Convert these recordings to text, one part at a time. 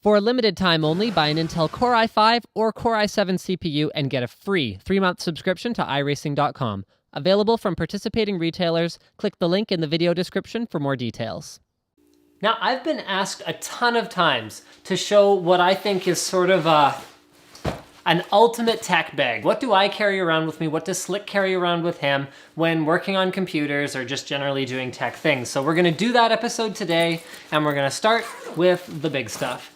For a limited time only, buy an Intel Core i5 or Core i7 CPU and get a free 3-month subscription to iRacing.com. Available from participating retailers. Click the link in the video description for more details. Now, I've been asked a ton of times to show what I think is sort of an ultimate tech bag. What do I carry around with me? What does Slick carry around with him when working on computers or just generally doing tech things? So we're gonna do that episode today, and we're gonna start with the big stuff.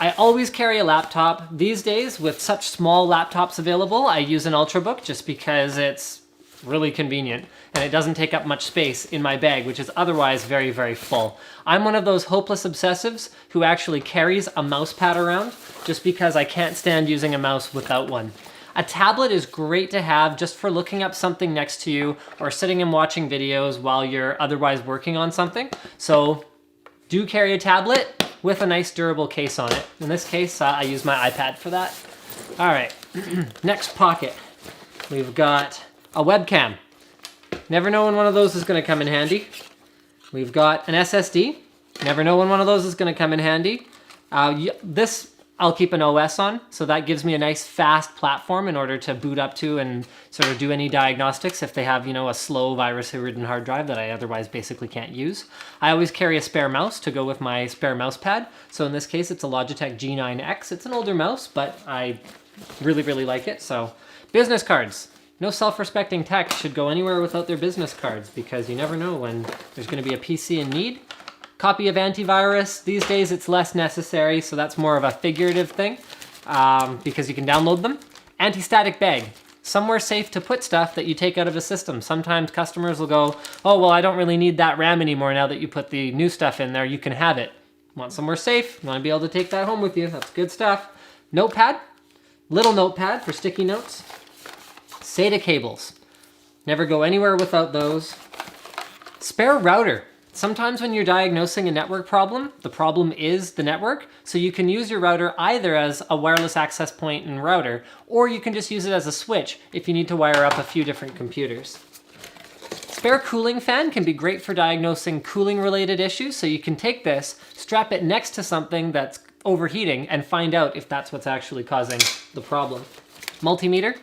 I always carry a laptop. These days, with such small laptops available, I use an Ultrabook just because it's really convenient and it doesn't take up much space in my bag, which is otherwise very, very full. I'm one of those hopeless obsessives who actually carries a mouse pad around just because I can't stand using a mouse without one. A tablet is great to have just for looking up something next to you or sitting and watching videos while you're otherwise working on something. So do carry a tablet with a nice durable case on it. In this case, I use my iPad for that. All right, next pocket. We've got a webcam. Never know when one of those is gonna come in handy. We've got an SSD. Never know when one of those is gonna come in handy. This I'll keep an OS on, so that gives me a nice fast platform in order to boot up to and sort of do any diagnostics if they have, you know, a slow virus-ridden hard drive that I otherwise basically can't use. I always carry a spare mouse to go with my spare mouse pad. So in this case, it's a Logitech G9X. It's an older mouse, but I really, really like it. So business cards. No self-respecting tech should go anywhere without their business cards because you never know when there's going to be a PC in need. Copy of Antivirus. These days it's less necessary, so that's more of a figurative thing because you can download them. Anti-static bag. Somewhere safe to put stuff that you take out of a system. Sometimes customers will go, oh, well, I don't really need that RAM anymore now that you put the new stuff in there. You can have it. Want somewhere safe? You want to be able to take that home with you. That's good stuff. Notepad. Little notepad for sticky notes. SATA cables. Never go anywhere without those. Spare router. Sometimes when you're diagnosing a network problem, the problem is the network, so you can use your router either as a wireless access point and router, or you can just use it as a switch if you need to wire up a few different computers. Spare cooling fan can be great for diagnosing cooling related issues, so you can take this, strap it next to something that's overheating, and find out if that's what's actually causing the problem. Multimeter.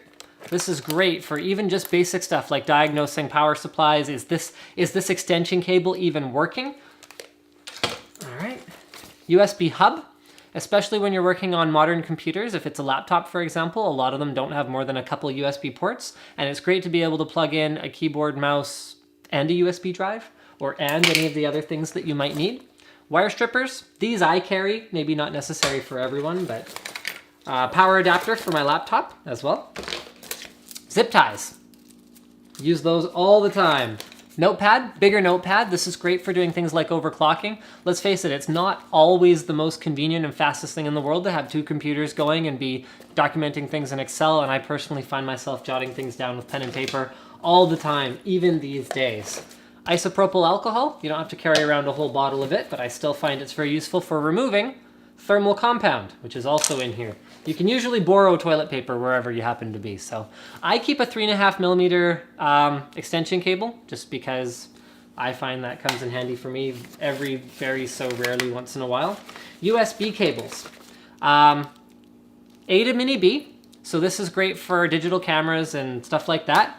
This is great for even just basic stuff like diagnosing power supplies. Is this extension cable even working? All right. USB hub, especially when you're working on modern computers. If it's a laptop, for example, a lot of them don't have more than a couple USB ports, and it's great to be able to plug in a keyboard, mouse, and a USB drive, and any of the other things that you might need. Wire strippers, these I carry, maybe not necessary for everyone, but power adapter for my laptop as well. Zip ties. Use those all the time. Notepad, bigger notepad. This is great for doing things like overclocking. Let's face it, it's not always the most convenient and fastest thing in the world to have two computers going and be documenting things in Excel, and I personally find myself jotting things down with pen and paper all the time, even these days. Isopropyl alcohol. You don't have to carry around a whole bottle of it, but I still find it's very useful for removing thermal compound, which is also in here. You can usually borrow toilet paper wherever you happen to be. So I keep a 3.5mm extension cable just because I find that comes in handy for me very so rarely once in a while. USB cables. A to mini B. So this is great for digital cameras and stuff like that.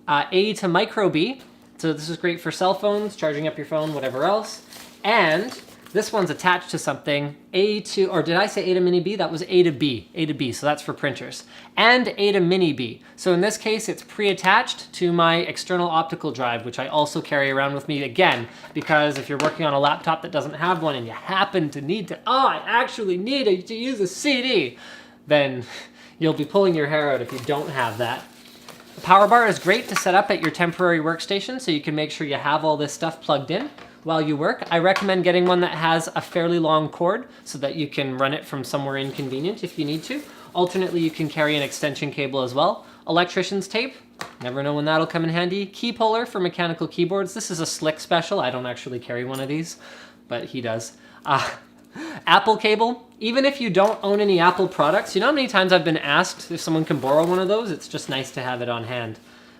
A to micro B. So this is great for cell phones, charging up your phone, whatever else. And this one's attached to something, A to, or did I say A to mini B? That was A to B, so that's for printers. And A to mini B. So in this case, it's pre-attached to my external optical drive, which I also carry around with me again, because if you're working on a laptop that doesn't have one and you happen to need to, I actually need to use a CD, then you'll be pulling your hair out if you don't have that. The power bar is great to set up at your temporary workstation so you can make sure you have all this stuff plugged in while you work. I recommend getting one that has a fairly long cord so that you can run it from somewhere inconvenient if you need to. Alternately, you can carry an extension cable as well. Electrician's tape, never know when that'll come in handy. Key puller for mechanical keyboards. This is a Slick special. I don't actually carry one of these, but he does. Apple cable, even if you don't own any Apple products, you know how many times I've been asked if someone can borrow one of those? It's just nice to have it on hand.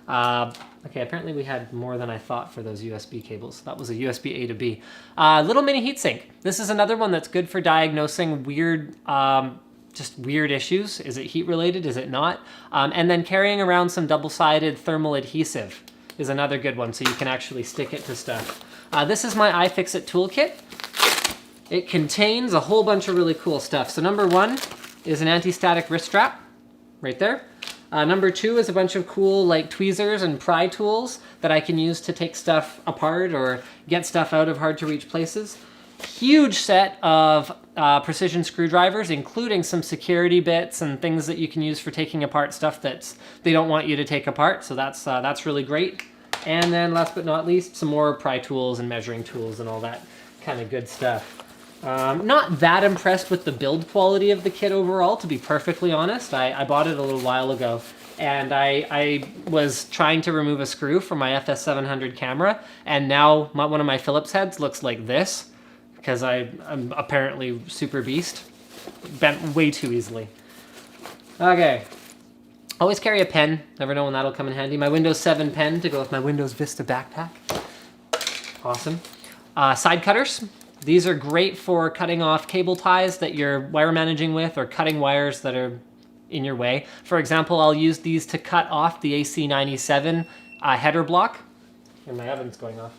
Okay, apparently we had more than I thought for those USB cables. That was a USB A to B. Little mini heatsink. This is another one that's good for diagnosing weird, just weird issues. Is it heat related? Is it not? And then carrying around some double-sided thermal adhesive is another good one, so you can actually stick it to stuff. This is my iFixit toolkit. It contains a whole bunch of really cool stuff. So number one is an anti-static wrist strap, right there. Number two is a bunch of cool like tweezers and pry tools that I can use to take stuff apart or get stuff out of hard to reach places. Huge set of precision screwdrivers, including some security bits and things that you can use for taking apart stuff that they don't want you to take apart. So that's really great. And then last but not least, some more pry tools and measuring tools and all that kind of good stuff. Not that impressed with the build quality of the kit overall, to be perfectly honest. I bought it a little while ago, and I was trying to remove a screw from my FS700 camera, and now one of my Phillips heads looks like this, because I'm apparently super beast. Bent way too easily. Okay. Always carry a pen. Never know when that'll come in handy. My Windows 7 pen to go with my Windows Vista backpack. Awesome. Side cutters. These are great for cutting off cable ties that you're wire managing with, or cutting wires that are in your way. For example, I'll use these to cut off the AC97 header block. And my oven's going off.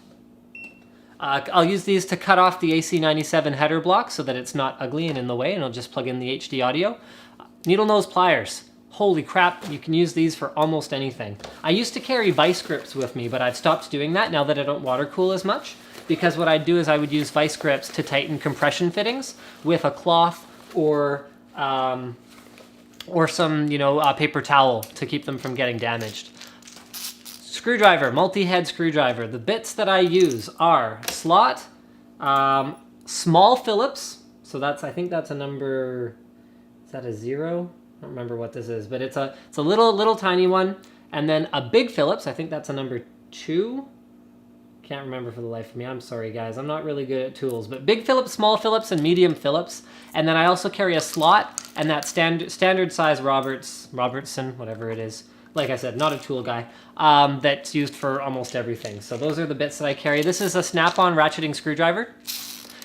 I'll use these to cut off the AC97 header block so that it's not ugly and in the way, and I'll just plug in the HD audio. Needle nose pliers. Holy crap, you can use these for almost anything. I used to carry vice grips with me, but I've stopped doing that now that I don't water cool as much. Because what I'd do is I would use vice grips to tighten compression fittings with a cloth or some, paper towel to keep them from getting damaged. Screwdriver, multi-head screwdriver. The bits that I use are slot, small Phillips. So I think that's a number, is that a 0? I don't remember what this is, but it's a little tiny one. And then a big Phillips, I think that's a number 2. Can't remember for the life of me. I'm sorry, guys. I'm not really good at tools. But big Phillips, small Phillips, and medium Phillips. And then I also carry a slot and that standard size Robertson, whatever it is. Like I said, not a tool guy. That's used for almost everything. So those are the bits that I carry. This is a snap-on ratcheting screwdriver.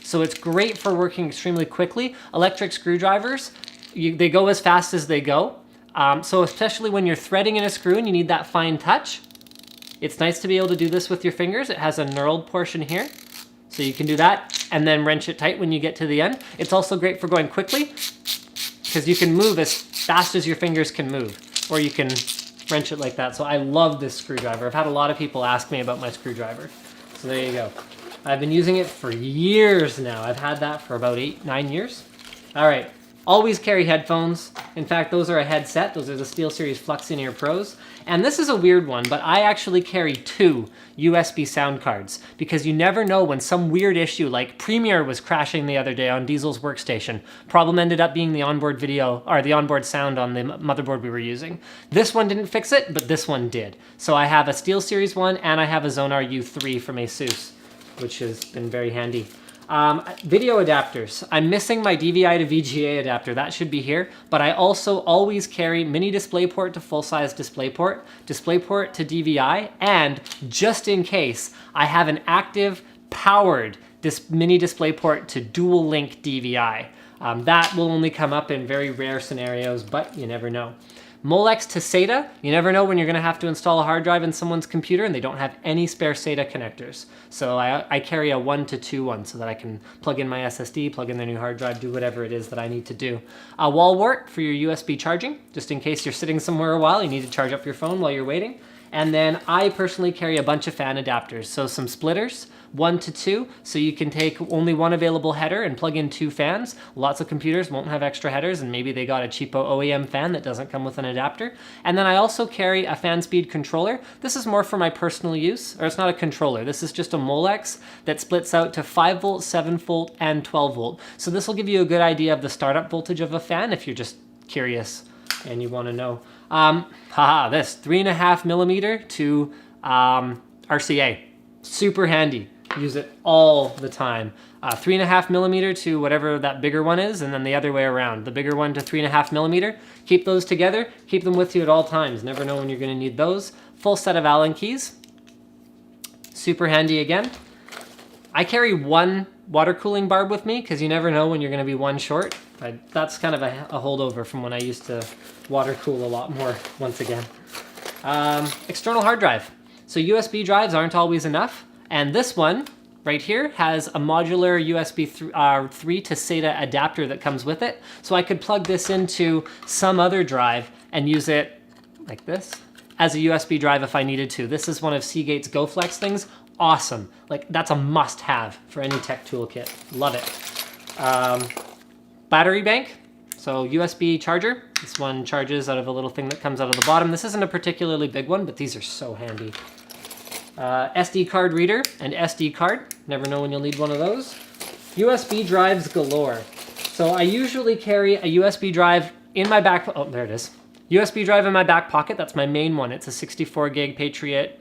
So it's great for working extremely quickly. Electric screwdrivers, they go as fast as they go. So especially when you're threading in a screw and you need that fine touch, it's nice to be able to do this with your fingers. It has a knurled portion here, so you can do that and then wrench it tight when you get to the end. It's also great for going quickly because you can move as fast as your fingers can move, or you can wrench it like that. So I love this screwdriver. I've had a lot of people ask me about my screwdriver. So there you go. I've been using it for years now. I've had that for about 8-9 years. All right. Always carry headphones. In fact, those are a headset. Those are the SteelSeries Flux In-Ear Pros. And this is a weird one, but I actually carry 2 USB sound cards because you never know when some weird issue like Premiere was crashing the other day on Diesel's workstation. Problem ended up being the onboard video or the onboard sound on the motherboard we were using. This one didn't fix it, but this one did. So I have a SteelSeries one and I have a Zonar U3 from Asus, which has been very handy. Video adapters. I'm missing my DVI to VGA adapter. That should be here. But I also always carry mini DisplayPort to full-size DisplayPort, DisplayPort to DVI, and just in case, I have an active, powered mini DisplayPort to dual-link DVI. That will only come up in very rare scenarios, but you never know. Molex to SATA. You never know when you're going to have to install a hard drive in someone's computer and they don't have any spare SATA connectors. So I carry a 1-to-2 one so that I can plug in my SSD, plug in the new hard drive, do whatever it is that I need to do. A wall wart for your USB charging, just in case you're sitting somewhere a while, you need to charge up your phone while you're waiting. And then I personally carry a bunch of fan adapters. So some splitters, 1-to-2, so you can take only one available header and plug in 2 fans. Lots of computers won't have extra headers, and maybe they got a cheapo OEM fan that doesn't come with an adapter. And then I also carry a fan speed controller. This is more for my personal use, or it's not a controller. This is just a Molex that splits out to 5 volt, 7 volt, and 12 volt. So this will give you a good idea of the startup voltage of a fan if you're just curious and you want to know. This 3.5 millimeter to RCA. Super handy. use it all the time. 3.5 millimeter to whatever that bigger one is, and then the other way around. The bigger one to 3.5 millimeter. Keep those together. Keep them with you at all times. Never know when you're going to need those. Full set of Allen keys. Super handy again. I carry one water cooling barb with me because you never know when you're going to be one short. That's kind of a holdover from when I used to water cool a lot more once again. External hard drive. So USB drives aren't always enough. And this one right here has a modular USB 3 to SATA adapter that comes with it. So I could plug this into some other drive and use it like this as a USB drive if I needed to. This is one of Seagate's GoFlex things. Awesome. Like, that's a must-have for any tech toolkit. Love it. Battery bank. So USB charger. This one charges out of a little thing that comes out of the bottom. This isn't a particularly big one, but these are so handy. SD card reader and SD card. Never know when you'll need one of those. USB drives galore. So I usually carry a USB drive in my back. Oh, there it is. USB drive in my back pocket. That's my main one. It's a 64 gig Patriot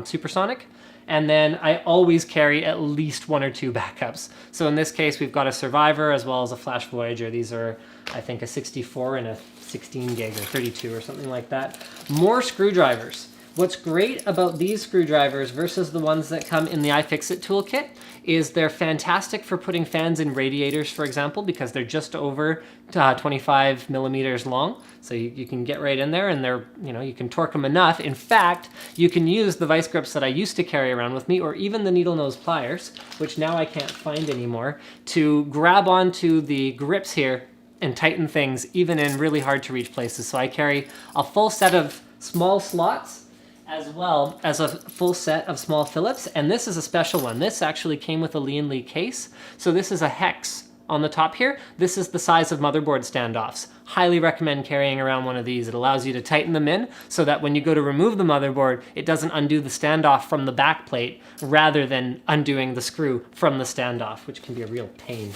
Supersonic. And then I always carry at least 1 or 2 backups. So in this case, we've got a Survivor as well as a Flash Voyager. These are, I think, a 64 and a 16 gig or 32 or something like that. More screwdrivers. What's great about these screwdrivers versus the ones that come in the iFixit toolkit is they're fantastic for putting fans in radiators, for example, because they're just over 25 millimeters long. So you can get right in there and they're, you can torque them enough. In fact, you can use the vice grips that I used to carry around with me, or even the needle nose pliers, which now I can't find anymore, to grab onto the grips here and tighten things even in really hard to reach places. So I carry a full set of small slots as well as a full set of small Phillips, and this is a special one. This actually came with a Lian Li case, so this is a hex on the top here. This is the size of motherboard standoffs. Highly recommend carrying around one of these. It allows you to tighten them in so that when you go to remove the motherboard, it doesn't undo the standoff from the back plate rather than undoing the screw from the standoff, which can be a real pain.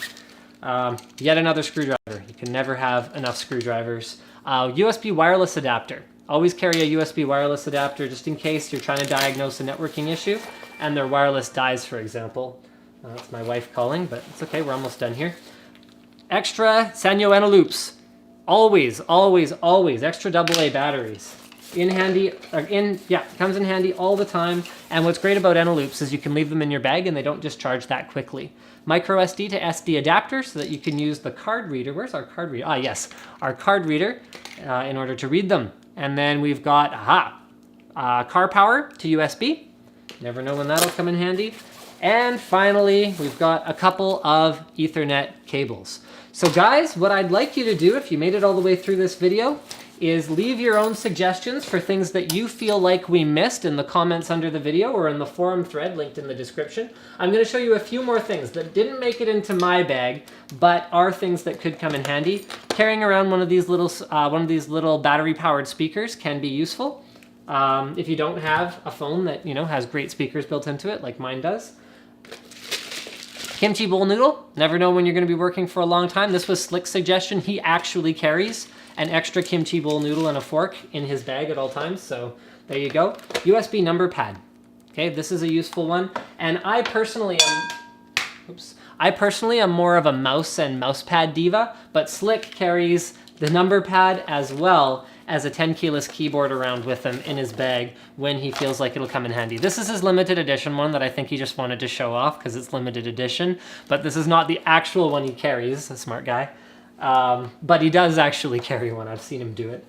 Yet another screwdriver. You can never have enough screwdrivers. USB wireless adapter. Always carry a USB wireless adapter just in case you're trying to diagnose a networking issue and their wireless dies, for example. That's my wife calling, but it's okay, we're almost done here. Extra Sanyo Eneloops. Always, always, always extra AA batteries. Comes in handy all the time. And what's great about Eneloops is you can leave them in your bag and they don't discharge that quickly. Micro SD to SD adapter so that you can use the card reader. Where's our card reader? Ah, yes, our card reader in order to read them. And then we've got, car power to USB. Never know when that'll come in handy. And finally, we've got a couple of Ethernet cables. So guys, what I'd like you to do, if you made it all the way through this video, is leave your own suggestions for things that you feel like we missed in the comments under the video or in the forum thread linked in the description. I'm going to show you a few more things that didn't make it into my bag, but are things that could come in handy. Carrying around one of these little battery-powered speakers can be useful. If you don't have a phone that has great speakers built into it, like mine does. Kimchi bowl noodle. Never know when you're going to be working for a long time. This was Slick's suggestion. He actually carries an extra kimchi bowl noodle and a fork in his bag at all times, so there you go. USB number pad. Okay, this is a useful one, and I personally am more of a mouse and mouse pad diva, but Slick carries the number pad as well as a 10 keyless keyboard around with him in his bag when he feels like it'll come in handy. This is his limited edition one that I think he just wanted to show off because it's limited edition, but this is not the actual one he carries, a smart guy. But he does actually carry one. I've seen him do it.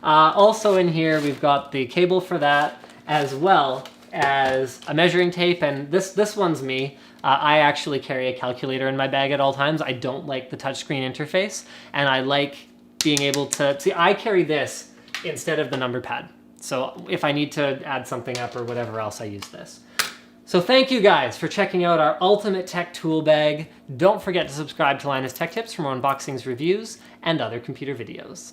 Also in here, we've got the cable for that, as well as a measuring tape, and this one's me. I actually carry a calculator in my bag at all times. I don't like the touchscreen interface, and I like being able to see. I carry this instead of the number pad. So if I need to add something up or whatever else, I use this. So thank you guys for checking out our ultimate tech tool bag. Don't forget to subscribe to Linus Tech Tips for more unboxings, reviews, and other computer videos.